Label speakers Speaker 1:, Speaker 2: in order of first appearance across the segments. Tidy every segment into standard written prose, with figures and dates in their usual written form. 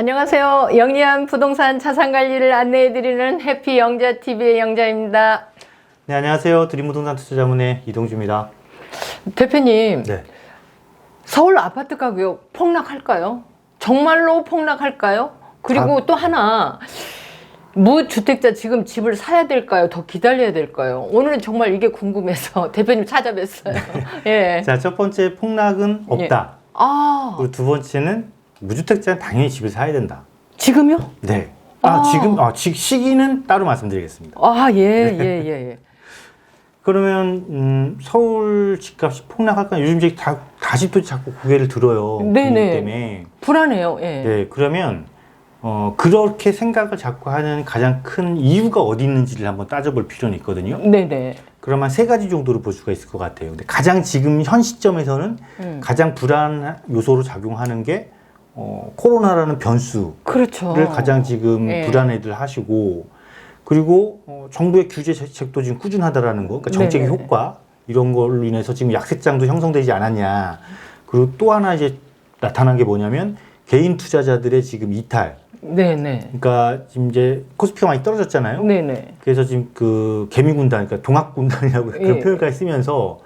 Speaker 1: 안녕하세요. 영리한 부동산 자산 관리를 안내해드리는 해피영자TV의 영자입니다.
Speaker 2: 네, 안녕하세요. 드림부동산 투자자문의 이동주입니다.
Speaker 1: 대표님,
Speaker 2: 네.
Speaker 1: 서울 아파트 가격 폭락할까요? 정말로 폭락할까요? 그리고 또 하나, 무주택자 지금 집을 사야 될까요? 더 기다려야 될까요? 오늘은 정말 이게 궁금해서 대표님 찾아뵀어요. 예.
Speaker 2: 자, 첫 번째 폭락은 없다.
Speaker 1: 예. 아,
Speaker 2: 그리고 두 번째는 무주택자는 당연히 집을 사야 된다.
Speaker 1: 지금요?
Speaker 2: 네. 시기는 따로 말씀드리겠습니다.
Speaker 1: 아, 예.
Speaker 2: 그러면 서울 집값이 폭락할까? 요즘 이제 다시 또 자꾸 고개를 들어요.
Speaker 1: 네네.
Speaker 2: 분위기 때문에.
Speaker 1: 불안해요. 예.
Speaker 2: 네, 그러면 그렇게 생각을 자꾸 하는 가장 큰 이유가 어디 있는지를 한번 따져볼 필요는 있거든요.
Speaker 1: 네네.
Speaker 2: 그러면 한 3가지 정도로 볼 수가 있을 것 같아요. 근데 가장 지금 현 시점에서는 가장 불안 요소로 작용하는 게 코로나라는 변수를
Speaker 1: 그렇죠.
Speaker 2: 가장 지금
Speaker 1: 예.
Speaker 2: 불안해들 하시고, 그리고 정부의 규제 정책도 지금 꾸준하다라는 거, 그러니까 정책의
Speaker 1: 네네.
Speaker 2: 효과 이런 걸로 인해서 지금 약세장도 형성되지 않았냐. 그리고 또 하나 이제 나타난 게 뭐냐면 개인 투자자들의 지금 이탈.
Speaker 1: 네네.
Speaker 2: 그러니까 지금 이제 코스피가 많이 떨어졌잖아요.
Speaker 1: 네네.
Speaker 2: 그래서 지금 그 개미군단, 그러니까 동학군단이라고 그런
Speaker 1: 예.
Speaker 2: 표현까지 쓰면서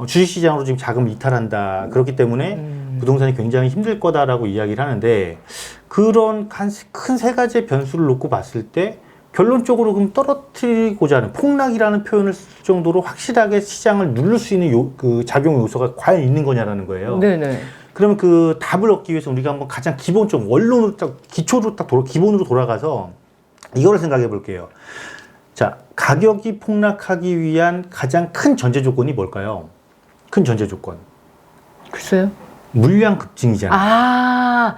Speaker 2: 주식시장으로 지금 자금을 이탈한다. 그렇기 때문에 부동산이 굉장히 힘들 거다라고 이야기를 하는데, 그런 큰 3가지의 변수를 놓고 봤을 때 결론적으로 그럼 떨어뜨리고자 하는 폭락이라는 표현을 쓸 정도로 확실하게 시장을 누를 수 있는 그 작용 요소가 과연 있는 거냐라는 거예요.
Speaker 1: 네네.
Speaker 2: 그러면 그 답을 얻기 위해서 우리가 한번 가장 기본적 원론으로 기본으로 돌아가서 이거를 생각해 볼게요. 자, 가격이 폭락하기 위한 가장 큰 전제 조건이 뭘까요? 큰 전제 조건.
Speaker 1: 글쎄요.
Speaker 2: 물량 급증이잖아요.
Speaker 1: 아,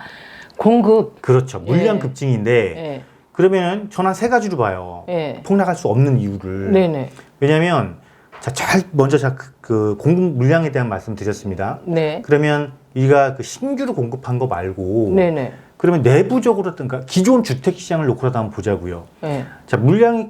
Speaker 1: 공급.
Speaker 2: 그렇죠. 물량
Speaker 1: 예.
Speaker 2: 급증인데,
Speaker 1: 예.
Speaker 2: 그러면 전 한 3가지로 봐요.
Speaker 1: 예.
Speaker 2: 폭락할 수 없는 이유를.
Speaker 1: 네네.
Speaker 2: 왜냐면, 먼저 그 공급 물량에 대한 말씀 드렸습니다.
Speaker 1: 네.
Speaker 2: 그러면 우리가 그 신규로 공급한 거 말고,
Speaker 1: 네네.
Speaker 2: 그러면 내부적으로 그러니까 기존 주택 시장을 놓고라도 한번 보자고요.
Speaker 1: 예.
Speaker 2: 자,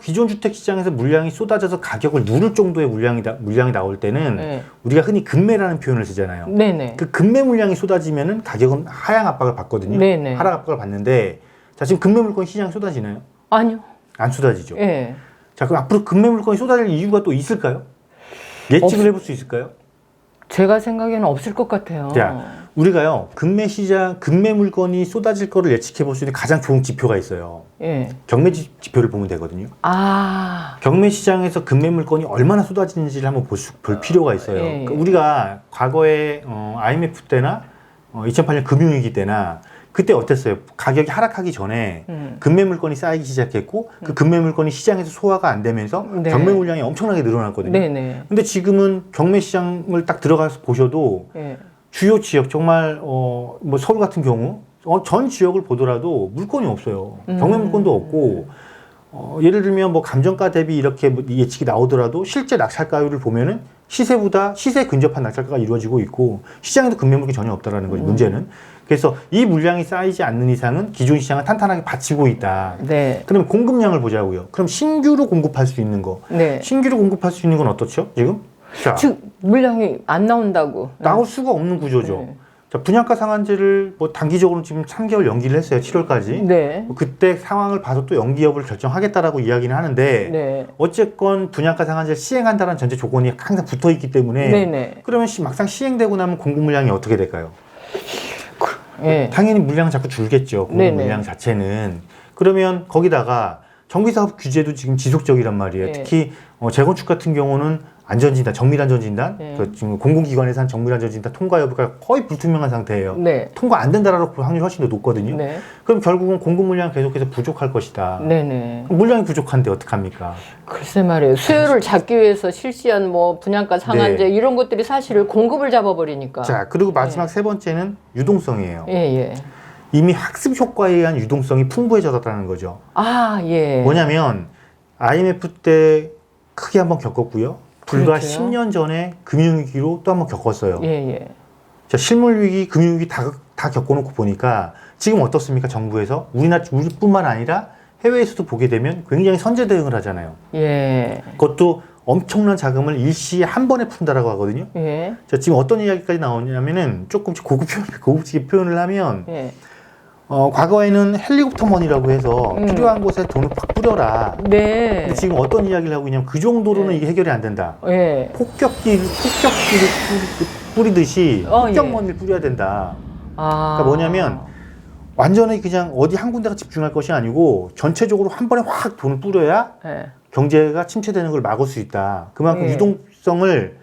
Speaker 2: 기존 주택 시장에서 물량이 쏟아져서 가격을 누를 정도의 물량이 나올 때는
Speaker 1: 예.
Speaker 2: 우리가 흔히 금매라는 표현을 쓰잖아요.
Speaker 1: 네네.
Speaker 2: 그 금매 물량이 쏟아지면은 가격은 하향 압박을 받거든요.
Speaker 1: 네네.
Speaker 2: 하락 압박을 받는데, 자, 지금 금매 물건이 시장에 쏟아지나요?
Speaker 1: 아니요.
Speaker 2: 안 쏟아지죠.
Speaker 1: 예.
Speaker 2: 자, 그럼 앞으로 금매 물건이 쏟아질 이유가 또 있을까요? 예측을 해볼 수 있을까요?
Speaker 1: 제가 생각에는 없을 것 같아요.
Speaker 2: 자, 우리가요, 금매 물건이 쏟아질 거를 예측해 볼 수 있는 가장 좋은 지표가 있어요.
Speaker 1: 예.
Speaker 2: 경매 지표를 보면 되거든요.
Speaker 1: 아.
Speaker 2: 경매 시장에서 금매 물건이 얼마나 쏟아지는지를 한번 볼 필요가 있어요.
Speaker 1: 예.
Speaker 2: 그러니까 우리가 과거에 IMF 때나 2008년 금융위기 때나 그때 어땠어요? 가격이 하락하기 전에 금매 물건이 쌓이기 시작했고, 그 금매 물건이 시장에서 소화가 안 되면서
Speaker 1: 네.
Speaker 2: 경매 물량이 엄청나게 늘어났거든요.
Speaker 1: 네네.
Speaker 2: 근데 지금은 경매 시장을 딱 들어가서 보셔도
Speaker 1: 예.
Speaker 2: 주요 지역, 정말 뭐 서울 같은 경우 전 지역을 보더라도 물건이 없어요. 경매 물건도 없고, 예를 들면 뭐 감정가 대비 이렇게 뭐 예측이 나오더라도 실제 낙찰가율을 보면은 시세 근접한 낙찰가가 이루어지고 있고, 시장에도 금매 물건이 전혀 없다라는 거죠. 문제는. 그래서 이 물량이 쌓이지 않는 이상은 기존 시장을 탄탄하게 받치고 있다.
Speaker 1: 네.
Speaker 2: 그럼 공급량을 보자고요. 그럼 신규로 공급할 수 있는 거.
Speaker 1: 네.
Speaker 2: 신규로 공급할 수 있는 건 어떻죠? 지금? 자,
Speaker 1: 즉 물량이 안 나온다고.
Speaker 2: 나올 수가 없는 구조죠.
Speaker 1: 네.
Speaker 2: 자, 분양가 상한제를 뭐 단기적으로 지금 3개월 연기를 했어요. 7월까지.
Speaker 1: 네.
Speaker 2: 그때 상황을 봐서 또 연기 여부를 결정하겠다라고 이야기는 하는데,
Speaker 1: 네.
Speaker 2: 어쨌건 분양가 상한제를 시행한다는 전제 조건이 항상 붙어 있기 때문에,
Speaker 1: 네네.
Speaker 2: 그러면 막상 시행되고 나면 공급 물량이 어떻게 될까요?
Speaker 1: 예.
Speaker 2: 당연히 물량은 자꾸 줄겠죠. 공급
Speaker 1: 네네.
Speaker 2: 물량 자체는. 그러면 거기다가 정비사업 규제도 지금 지속적이란 말이에요.
Speaker 1: 네.
Speaker 2: 특히 재건축 같은 경우는 안전진단, 정밀안전진단,
Speaker 1: 네.
Speaker 2: 그 지금 공공기관에서 한 정밀안전진단 통과 여부가 거의 불투명한 상태예요.
Speaker 1: 네.
Speaker 2: 통과 안 된다라고 볼 확률이 훨씬 더 높거든요.
Speaker 1: 네.
Speaker 2: 그럼 결국은 공급 물량 계속해서 부족할 것이다.
Speaker 1: 네네.
Speaker 2: 물량이 부족한데 어떡합니까?
Speaker 1: 글쎄 말이에요. 수요를 잡기 위해서 실시한 뭐 분양가 상한제
Speaker 2: 네.
Speaker 1: 이런 것들이 사실 공급을 잡아버리니까.
Speaker 2: 자, 그리고 마지막 3번째는 유동성이에요.
Speaker 1: 예.
Speaker 2: 이미 학습 효과에 의한 유동성이 풍부해졌다는 거죠.
Speaker 1: 아, 예.
Speaker 2: 뭐냐면 IMF 때 크게 한번 겪었고요. 불과
Speaker 1: 그렇죠.
Speaker 2: 10년 전에 금융위기로 또 한번 겪었어요.
Speaker 1: 예.
Speaker 2: 자, 실물위기, 금융위기 다 겪어놓고 보니까 지금 어떻습니까? 정부에서 우리뿐만 아니라 해외에서도 보게 되면 굉장히 선제 대응을 하잖아요.
Speaker 1: 예.
Speaker 2: 그것도 엄청난 자금을 일시에 한 번에 푼다라고 하거든요.
Speaker 1: 예.
Speaker 2: 자, 지금 어떤 이야기까지 나오냐면은 조금씩 고급지게 표현을 하면
Speaker 1: 예.
Speaker 2: 과거에는 헬리콥터 머니라고 해서 필요한 곳에 돈을 팍 뿌려라.
Speaker 1: 네.
Speaker 2: 근데 지금 어떤 이야기를 하고 있냐면 그 정도로는 이게 해결이 안 된다.
Speaker 1: 예.
Speaker 2: 폭격기를 뿌리듯이 폭격
Speaker 1: 예.
Speaker 2: 머니를 뿌려야 된다.
Speaker 1: 아.
Speaker 2: 그러니까 뭐냐면 완전히 그냥 어디 한 군데가 집중할 것이 아니고 전체적으로 한 번에 확 돈을 뿌려야
Speaker 1: 예.
Speaker 2: 경제가 침체되는 걸 막을 수 있다. 그만큼
Speaker 1: 예.
Speaker 2: 유동성을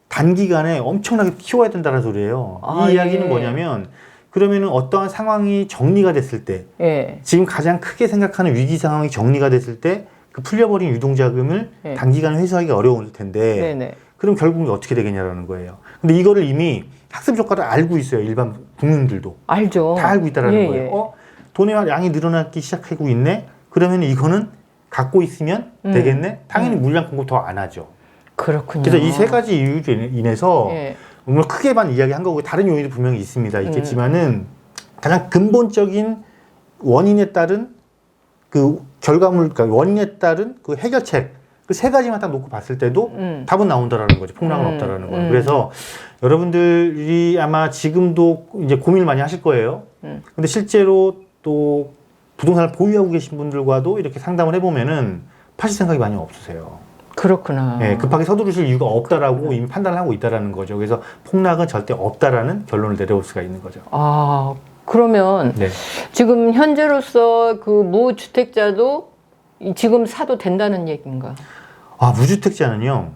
Speaker 2: 단기간에 엄청나게 키워야 된다는 소리예요. 이 이야기는
Speaker 1: 예.
Speaker 2: 뭐냐면 그러면은 어떠한 상황이 정리가 됐을 때
Speaker 1: 예.
Speaker 2: 지금 가장 크게 생각하는 위기 상황이 정리가 됐을 때 그 풀려버린 유동자금을
Speaker 1: 예.
Speaker 2: 단기간에 회수하기가 어려울 텐데
Speaker 1: 네네.
Speaker 2: 그럼 결국 어떻게 되겠냐라는 거예요. 근데 이거를 이미 학습 효과를 알고 있어요. 일반 국민들도.
Speaker 1: 알죠.
Speaker 2: 다 알고 있다라는
Speaker 1: 예,
Speaker 2: 거예요.
Speaker 1: 예.
Speaker 2: 돈의 양이 늘어나기 시작하고 있네? 그러면 이거는 갖고 있으면 되겠네? 당연히 물량 공급 더 안 하죠.
Speaker 1: 그렇군요.
Speaker 2: 그래서 이 세 가지 이유로 인해서
Speaker 1: 예.
Speaker 2: 물론 크게만 이야기한 거고 다른 요인도 분명히 있습니다. 있겠지만은 가장 근본적인 원인에 따른 그 결과물, 그러니까 원인에 따른 그 해결책 그 세 가지만 딱 놓고 봤을 때도 답은 나온다라는 거죠. 폭락은 없다라는 거예요. 그래서 여러분들이 아마 지금도 이제 고민을 많이 하실 거예요. 근데 실제로 또 부동산을 보유하고 계신 분들과도 이렇게 상담을 해보면은 파실 생각이 많이 없으세요.
Speaker 1: 그렇구나.
Speaker 2: 예, 급하게 서두르실 이유가 없다라고 이미 판단을 하고 있다라는 거죠. 그래서 폭락은 절대 없다라는 결론을 내려올 수가 있는 거죠.
Speaker 1: 아, 그러면
Speaker 2: 네.
Speaker 1: 지금 현재로서 그 무주택자도 지금 사도 된다는 얘기인가?
Speaker 2: 아, 무주택자는요,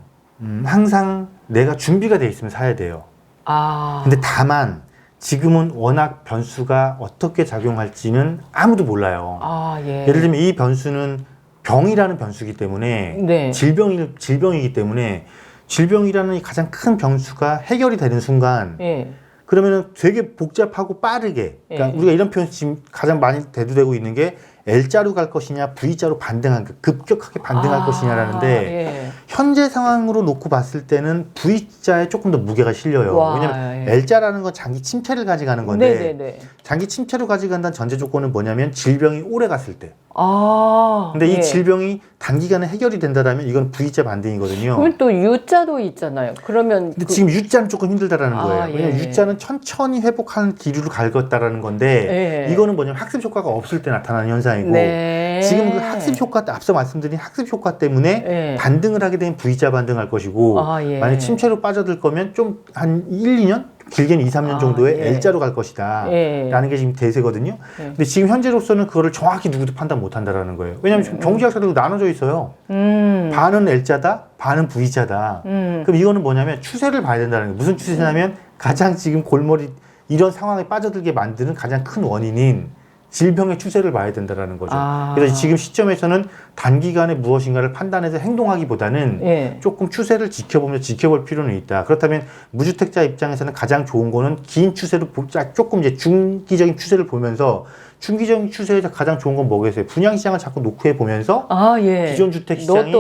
Speaker 2: 항상 내가 준비가 돼 있으면 사야 돼요.
Speaker 1: 아.
Speaker 2: 근데 다만 지금은 워낙 변수가 어떻게 작용할지는 아무도 몰라요.
Speaker 1: 아, 예.
Speaker 2: 예를 들면 이 변수는 병이라는 변수이기 때문에
Speaker 1: 네.
Speaker 2: 질병이기 때문에 질병이라는 이 가장 큰 변수가 해결이 되는 순간
Speaker 1: 예.
Speaker 2: 그러면은 되게 복잡하고 빠르게 그러니까
Speaker 1: 예.
Speaker 2: 우리가 이런 표현 지금 가장 많이 대두되고 있는 게 L자로 갈 것이냐 V자로 반등한 급격하게 반등할
Speaker 1: 아,
Speaker 2: 것이냐라는데
Speaker 1: 예.
Speaker 2: 현재 상황으로 놓고 봤을 때는 V자에 조금 더 무게가 실려요.
Speaker 1: 와,
Speaker 2: 왜냐하면
Speaker 1: 예.
Speaker 2: L자라는 건 장기 침체를 가져가는 건데
Speaker 1: 네네네.
Speaker 2: 장기 침체로 가져간다는 전제 조건은 뭐냐면 질병이 오래 갔을 때.
Speaker 1: 아.
Speaker 2: 근데
Speaker 1: 예.
Speaker 2: 이 질병이 단기간에 해결이 된다라면 이건 V자 반등이거든요.
Speaker 1: 그러면 또 U자도 있잖아요. 그러면
Speaker 2: 근데 지금 U자는 조금 힘들다라는
Speaker 1: 아,
Speaker 2: 거예요. 왜냐면
Speaker 1: 예.
Speaker 2: U자는 천천히 회복하는 기류를 갈궜다라는 건데
Speaker 1: 예.
Speaker 2: 이거는 뭐냐면 학습 효과가 없을 때 나타나는 현상이고
Speaker 1: 네.
Speaker 2: 지금 그 학습 효과 앞서 말씀드린 학습 효과 때문에
Speaker 1: 예.
Speaker 2: 반등을 하게 되면 V자 반등할 것이고
Speaker 1: 아, 예.
Speaker 2: 만약 침체로 빠져들 거면 좀 한 1, 2년? 길게는 2, 3년
Speaker 1: 아,
Speaker 2: 정도의
Speaker 1: 예.
Speaker 2: L자로 갈 것이다.
Speaker 1: 예.
Speaker 2: 라는 게 지금 대세거든요. 근데 지금 현재로서는 그거를 정확히 누구도 판단 못 한다라는 거예요. 왜냐하면 지금 경제학자들도 나눠져 있어요. 반은 L자다, 반은 V자다. 그럼 이거는 뭐냐면 추세를 봐야 된다는 거예요. 무슨 추세냐면 가장 지금 골머리 이런 상황에 빠져들게 만드는 가장 큰 원인인 질병의 추세를 봐야 된다는 거죠.
Speaker 1: 아.
Speaker 2: 그래서 지금 시점에서는 단기간에 무엇인가를 판단해서 행동하기보다는
Speaker 1: 예.
Speaker 2: 조금 추세를 지켜볼 필요는 있다. 그렇다면 무주택자 입장에서는 가장 좋은 거는 긴 추세를 조금 이제 중기적인 추세를 보면서 중기적인 추세에서 가장 좋은 건 뭐겠어요? 분양시장을 자꾸 녹화해 보면서
Speaker 1: 아, 예.
Speaker 2: 기존 주택 시장이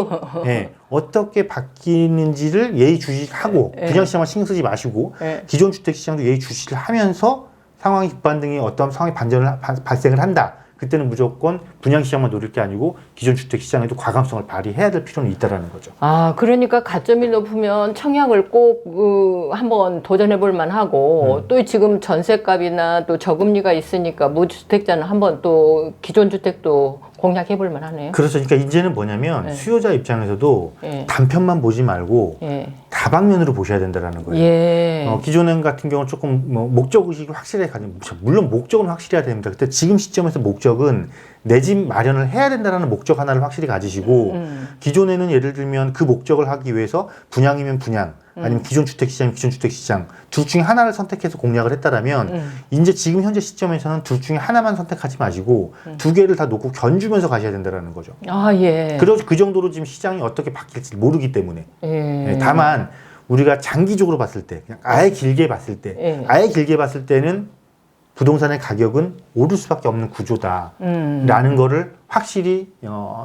Speaker 2: 예, 어떻게 바뀌는지를 예의주시하고
Speaker 1: 예.
Speaker 2: 분양시장만 신경 쓰지 마시고
Speaker 1: 예.
Speaker 2: 기존 주택 시장도 예의주시를 하면서 상황이 급반등이 어떤 상황이 발생을 한다. 그때는 무조건 분양시장만 노릴 게 아니고 기존 주택시장에도 과감성을 발휘해야 될 필요는 있다라는 거죠.
Speaker 1: 아, 그러니까 가점이 높으면 청약을 꼭 한번 도전해 볼 만하고 또 지금 전세값이나 또 저금리가 있으니까 무주택자는 한번 또 기존 주택도 공략해 볼 만하네요.
Speaker 2: 그렇죠. 그러니까 이제는 뭐냐면
Speaker 1: 네.
Speaker 2: 수요자 입장에서도
Speaker 1: 예.
Speaker 2: 단편만 보지 말고
Speaker 1: 예.
Speaker 2: 다방면으로 보셔야 된다라는 거예요.
Speaker 1: 예.
Speaker 2: 기존엔 같은 경우는 조금 목적 의식이 확실하게 가지고 물론 목적은 확실해야 됩니다. 근데 지금 시점에서 목적은 내 집 마련을 해야 된다는 목적 하나를 확실히 가지시고 기존에는 예를 들면 그 목적을 하기 위해서 분양이면 분양 아니면 기존 주택 시장이면 기존 주택 시장 둘 중에 하나를 선택해서 공략을 했다라면 이제 지금 현재 시점에서는 둘 중에 하나만 선택하지 마시고 두 개를 다 놓고 견주면서 가셔야 된다는 거죠.
Speaker 1: 아, 예.
Speaker 2: 그 정도로 지금 시장이 어떻게 바뀔지 모르기 때문에
Speaker 1: 예.
Speaker 2: 다만 우리가 장기적으로 봤을 때 그냥 아예 길게 봤을 때
Speaker 1: 예.
Speaker 2: 아예 길게 봤을 때는 부동산의 가격은 오를 수밖에 없는 구조다라는 거를 확실히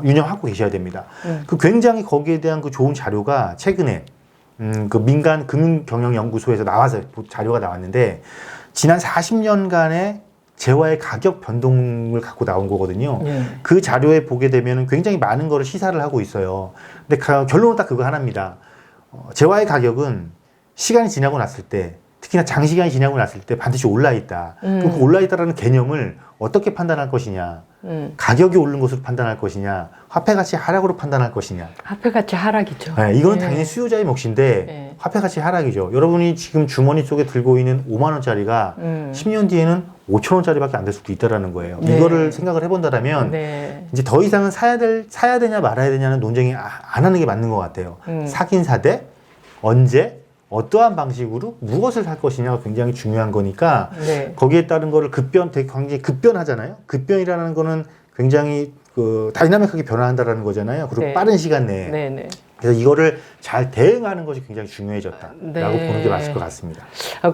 Speaker 2: 유념하고 계셔야 됩니다. 그 굉장히 거기에 대한 그 좋은 자료가 최근에 그 민간 금융경영연구소에서 나와서 자료가 나왔는데 지난 40년간의 재화의 가격 변동을 갖고 나온 거거든요.
Speaker 1: 예.
Speaker 2: 그 자료에 보게 되면 굉장히 많은 거를 시사를 하고 있어요. 근데 결론은 딱 그거 하나입니다. 재화의 가격은 시간이 지나고 났을 때 특히나 장시간이 지나고 났을 때 반드시 올라 있다. 그럼 그 올라 있다라는 개념을 어떻게 판단할 것이냐? 가격이 오른 것으로 판단할 것이냐? 화폐 가치 하락으로 판단할 것이냐?
Speaker 1: 화폐 가치 하락이죠.
Speaker 2: 네, 이거는
Speaker 1: 네.
Speaker 2: 당연히 수요자의 몫인데
Speaker 1: 네.
Speaker 2: 화폐 가치 하락이죠. 여러분이 지금 주머니 속에 들고 있는 5만 원짜리가 10년 뒤에는 5천 원짜리밖에 안 될 수도 있다라는 거예요.
Speaker 1: 네.
Speaker 2: 이거를 생각을 해본다면
Speaker 1: 네.
Speaker 2: 이제 더 이상은 사야 되냐 말아야 되냐는 논쟁이 안 하는 게 맞는 것 같아요. 사긴 사되 언제 어떠한 방식으로 무엇을 살 것이냐가 굉장히 중요한 거니까
Speaker 1: 네.
Speaker 2: 거기에 따른 거를 되게 굉장히 급변하잖아요. 급변이라는 거는 굉장히 그 다이나믹하게 변화한다라는 거잖아요. 그리고
Speaker 1: 네.
Speaker 2: 빠른 시간 내에.
Speaker 1: 네. 네.
Speaker 2: 그래서 이거를 잘 대응하는 것이 굉장히 중요해졌다라고
Speaker 1: 네.
Speaker 2: 보는 게 맞을 것 같습니다.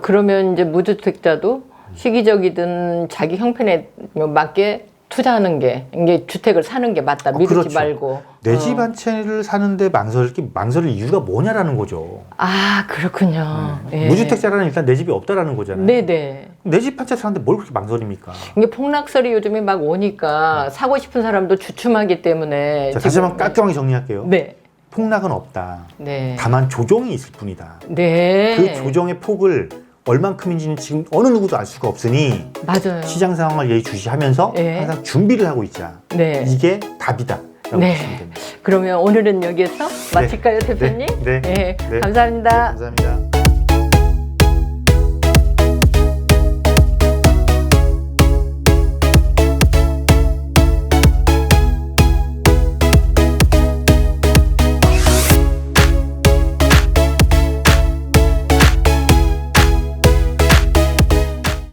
Speaker 1: 그러면 이제 무주택자도 시기적이든 자기 형편에 맞게 투자하는 게 이게 주택을 사는 게 맞다. 미루지
Speaker 2: 그렇죠.
Speaker 1: 말고.
Speaker 2: 내 집 한 채를 사는데 망설일 이유가 뭐냐라는 거죠.
Speaker 1: 아, 그렇군요. 예.
Speaker 2: 무주택자라는 일단 내 집이 없다라는 거잖아요.
Speaker 1: 네네.
Speaker 2: 내 집 한 채 사는데 뭘 그렇게 망설입니까?
Speaker 1: 이게 폭락설이 요즘에 막 오니까 사고 싶은 사람도 주춤하기 때문에.
Speaker 2: 자, 다시 한번 깔끔하게 정리할게요.
Speaker 1: 네.
Speaker 2: 폭락은 없다.
Speaker 1: 네.
Speaker 2: 다만 조정이 있을 뿐이다.
Speaker 1: 네.
Speaker 2: 그 조정의 폭을 얼만큼인지는 지금 어느 누구도 알 수가 없으니
Speaker 1: 맞아요.
Speaker 2: 시장 상황을 예의주시하면서
Speaker 1: 네.
Speaker 2: 항상 준비를 하고 있자.
Speaker 1: 네.
Speaker 2: 이게 답이다. 라고
Speaker 1: 네.
Speaker 2: 보시면 됩니다.
Speaker 1: 그러면 오늘은 여기에서 마칠까요, 대표님?
Speaker 2: 네.
Speaker 1: 예.
Speaker 2: 네.
Speaker 1: 감사합니다.
Speaker 2: 감사합니다.